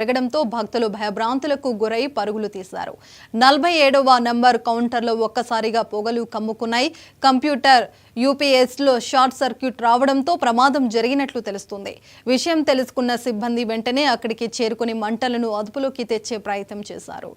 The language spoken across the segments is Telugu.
జరగడంతో భక్తులు భయభ్రాంతులకు గురై పరుగులు తీశారు. 47వ నంబర్ కౌంటర్లో ఒక్కసారిగా పొగలు కమ్ముకున్నాయి. కంప్యూటర్ యూపీఎస్లో షార్ట్ సర్క్యూట్ రావడంతో ప్రమాదం జరిగినట్లు తెలుస్తుంది. విషయం తెలుసుకున్న సిబ్బంది వెంటనే అక్కడికి చేరుకుని మంటలను అదుపులోకి తెచ్చే ప్రయత్నం చేశారు.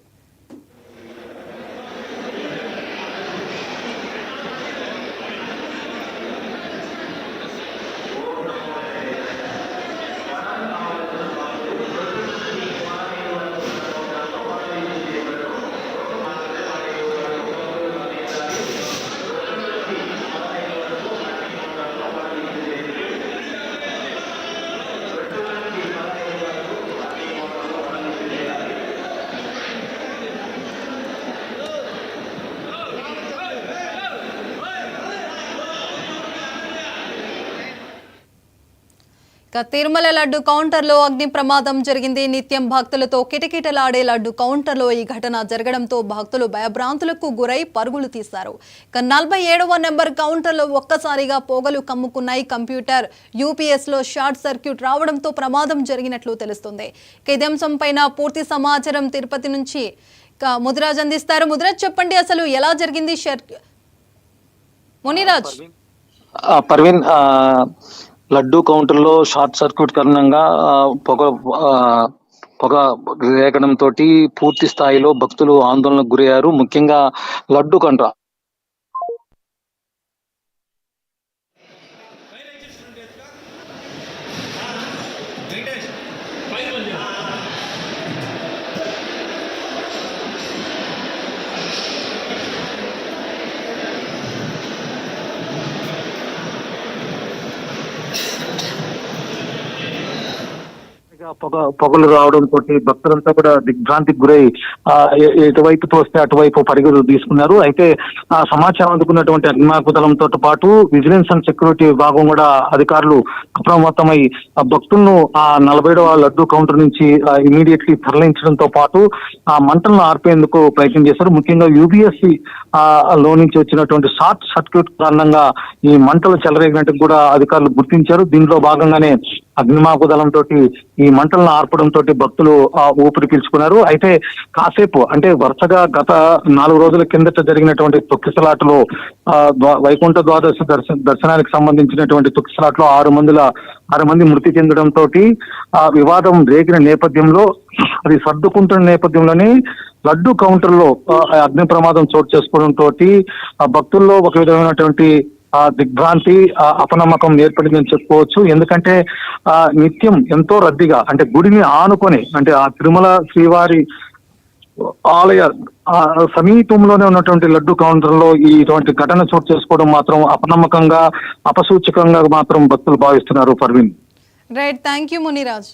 తిరుమల లడ్డు కౌంటర్లో అగ్ని ప్రమాదం జరిగింది. నిత్యం భక్తులతో కిటకిటలాడే లడ్డు కౌంటర్లో ఈ ఘటన జరగడంతో భక్తులు భయభ్రాంతులకు గురై పరుగులు తీశారు. 47వ నెంబర్ కౌంటర్లో ఒక్కసారిగా పొగలు కమ్ముకున్నాయి. కంప్యూటర్ యూపీఎస్లో షార్ట్ సర్క్యూట్ రావడంతో ప్రమాదం జరిగినట్లు తెలుస్తుంది. ఇదే అంశంపైన పూర్తి సమాచారం తిరుపతి నుంచి ముదిరాజ్ అందిస్తారు. ముదిరాజ్, చెప్పండి, అసలు ఎలా జరిగింది? మునిరాజ్. పర్వీన్, లడ్డూ కౌంటర్ లో షార్ట్ సర్క్యూట్ కారణంగా పొగ రేగడంతో పూర్తి స్థాయిలో భక్తులు ఆందోళనకు గురయ్యారు. ముఖ్యంగా లడ్డూ కౌంటర్ పొగలు రావడంతో భక్తులంతా కూడా దిగ్భ్రాంతికి గురై ఎటువైపు తోస్తే అటువైపు పరుగులు తీసుకున్నారు. అయితే ఆ సమాచారం అందుకున్నటువంటి అగ్నిమాపక దళంతో పాటు విజిలెన్స్ అండ్ సెక్యూరిటీ విభాగం కూడా అధికారులు అప్రమత్తమై భక్తులను ఆ 47వ లడ్డూ కౌంటర్ నుంచి ఇమీడియట్లీ తరలించడంతో పాటు ఆ మంటలను ఆర్పేందుకు ప్రయత్నం చేశారు. ముఖ్యంగా యూబీఎస్సీ లో నుంచి వచ్చినటువంటి షార్ట్ సర్క్యూట్ కారణంగా ఈ మంటలు చెలరేగినట్టు కూడా అధికారులు గుర్తించారు. దీనిలో భాగంగానే అగ్నిమాపక దళంతో ఈ మంటలను ఆర్పడంతో భక్తులు ఊపిరి పీల్చుకున్నారు. అయితే కాసేపు అంటే వరుసగా గత 4 రోజుల కిందట జరిగినటువంటి తొక్కిసలాటలో వైకుంఠ ద్వాదశి దర్శనానికి సంబంధించినటువంటి తొక్కిసలాటలో 6 మంది మృతి చెందడంతో వివాదం రేగిన నేపథ్యంలో అది సర్దుకుంటున్న నేపథ్యంలోనే లడ్డు కౌంటర్ లో అగ్ని ప్రమాదం చోటు చేసుకోవడంతో భక్తుల్లో ఒక విధమైనటువంటి దిగ్భ్రాంతి, అపనమ్మకం ఏర్పడిందని చెప్పుకోవచ్చు. ఎందుకంటే నిత్యం ఎంతో రద్దీగా అంటే గుడిని ఆనుకొని అంటే ఆ తిరుమల శ్రీవారి ఆలయ సమీపంలోనే ఉన్నటువంటి లడ్డు కౌంటర్ లో ఇటువంటి ఘటన చోటు చేసుకోవడం మాత్రం అపనమ్మకంగా, అపసూచకంగా మాత్రం భక్తులు భావిస్తున్నారు. Parveen. Right, thank you Muniraj.